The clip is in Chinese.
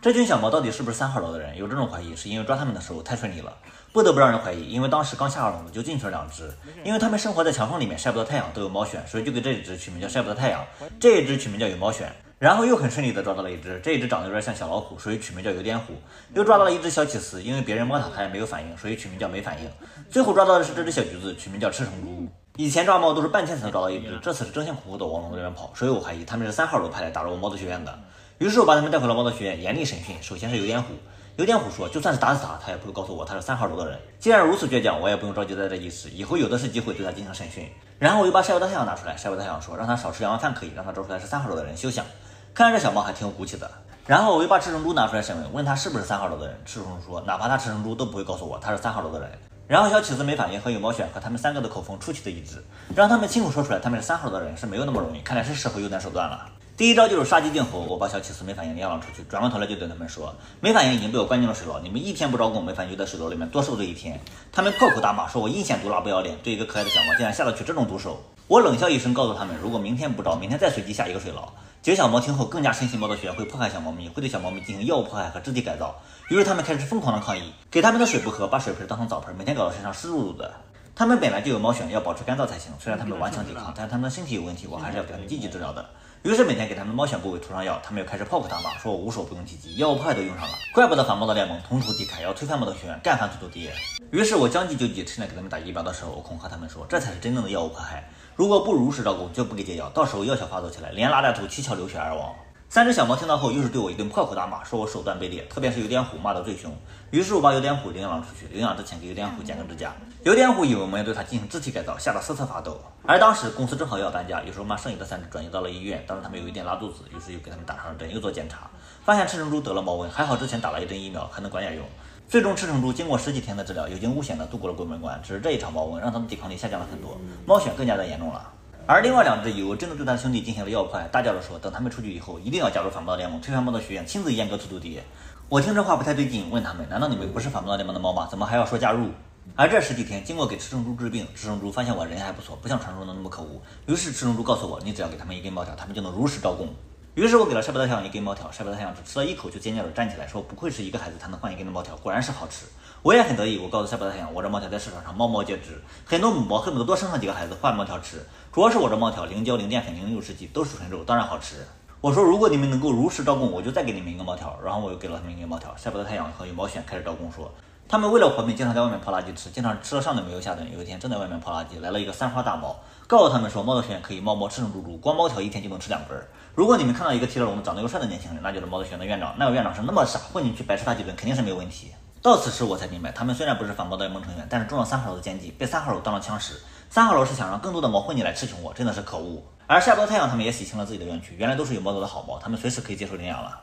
这群小猫到底是不是3号楼的人？有这种怀疑，是因为抓它们的时候太顺利了，不得不让人怀疑。因为当时刚下二笼子就进去了2只，因为它们生活在墙缝里面，晒不到太阳，都有猫癣，所以就给这一只取名叫晒不到太阳，这一只取名叫有猫癣。然后又很顺利的抓到了一只，这一只长得有点像小老虎，所以取名叫有点虎。又抓到了一只小起司，因为别人摸它，它也没有反应，所以取名叫没反应。最后抓到的是这只小橘子，取名叫吃成猪。以前抓猫都是半天才能抓到一只，这次是争先恐后的往笼子里面跑，所以我怀疑他们是3号楼派来打扰我猫子学院的。于是我把他们带回了猫子学院，严厉审讯。首先是有点虎，有点虎说，就算是打死他也不会告诉我他是3号楼的人。既然如此倔强，我也不用着急在这一时，以后有的是机会对他进行审讯。然后我又把晒不到太阳拿出来，晒不到太阳说让他少吃2碗饭可以，让他找出来是3号楼的人休想。看着这小猫还挺有骨气的。然后我又把赤橙猪拿出来审问，问他是不是3号楼的人。赤橙猪说，哪怕他吃成猪都不会告诉我他是3号楼的人。然后小起子没反应和有毛癣和他们3个的口风出奇的一致，让他们亲口说出来他们是3号楼的人是没有那么容易，看来是时候有点手段了。第一招就是杀鸡儆猴，我把小起子没反应领养了出去，转过头来就对他们说，没反应已经被我关进了水牢，你们1天不招供，没反应就在水牢里面多受罪1天。他们破口大骂，说我阴险毒辣不要脸，对一个可爱的小猫竟然下得去这种毒手。我冷笑一声，告诉他们，如果明天不招，明天再随机下一个水牢。几个小猫听后更加深信猫子学院会迫害小猫咪，会对小猫咪进行药物迫害和肢体改造，于是他们开始疯狂的抗议，给他们的水不喝，把水盆当成澡盆，每天搞到身上湿漉漉的。他们本来就有猫癣，要保持干燥才行，虽然他们顽强抵抗，但是他们的身体有问题，我还是要给他们积极治疗的。于是每天给他们猫癣部位涂上药，他们又开始破口大骂，说我无所不用其极，药物迫害都用上了，怪不得反猫的联盟同仇敌忾，要推翻猫的学院，干翻土豆爹。于是我将计就计，趁着给他们打疫苗的时候，我恐吓他们说，这才是真正的药物迫害，如果不如实招供，就不给解药，到时候药效发作起来，连拉带吐七窍流血而亡。3只小猫听到后，又是对我一顿破口大骂，说我手段卑劣，特别是有点虎骂得最凶。于是我把有点虎领养了出去，领养之前给有点虎剪个指甲。有点虎以为我们要对它进行肢体改造，吓得瑟瑟发抖。而当时公司正好要搬家，于是我把剩余的3只转移到了医院，当时他们有一点拉肚子，于是又给他们打上了针，又做检查，发现赤橙猪得了猫瘟，还好之前打了1针疫苗，还能管点用。最终赤橙猪经过10几天的治疗，有惊无险的度过了鬼门关，只是这一场猫瘟让它的抵抗力下降了很多，猫癣更加的严重了。而另外2只以为真的对他的兄弟进行了药物迫害，大叫着说等他们出去以后一定要加入反猫的联盟，推翻猫的学院，亲自阉割土豆爹。我听这话不太对劲，问他们难道你们不是反猫的联盟的猫吗？怎么还要说加入？而这10几天经过给赤橙猪治病，赤橙猪发现我人还不错，不像传说中的那么可恶，于是赤橙猪告诉我，你只要给他们1根毛条，他们就能如实招供。于是我给了晒不到太阳1根毛条，晒不到太阳只吃了1口就尖叫着站起来说，不愧是一个孩子才能换1根的毛条，果然是好吃。我也很得意，我告诉晒不到太阳，我这毛条在市场上猫猫皆知，很多母猫恨不得多生上几个孩子换毛条吃，主要是我这毛条零胶零淀粉零乳制剂都是纯肉，当然好吃。我说如果你们能够如实招供，我就再给你们1个毛条，然后我又给了他们1根毛条。晒不到太阳和有毛癣开始招供说，他们为了活命经常在外面抛垃圾吃，经常吃了上顿没有下顿。有一天正在外面抛垃圾，来了一个3花大猫，告诉他们说猫的学院可以猫猫吃成猪猪，光毛条1天就能吃2根。如果你们看到一个提着笼子长得又帅的年轻人，那就是猫的学院的院长，那个院长是那么傻，混进去白吃他几顿肯定是没有问题。到此时我才明白，他们虽然不是反猫的联盟成员，但是中了3号楼的奸计，被3号楼当了枪使。3号楼是想让更多的猫混进来吃穷我，真的是可恶。而晒不到太阳他们也洗清了自己的冤屈，原来都是有毛头的好猫，他们随时可以接受领养了。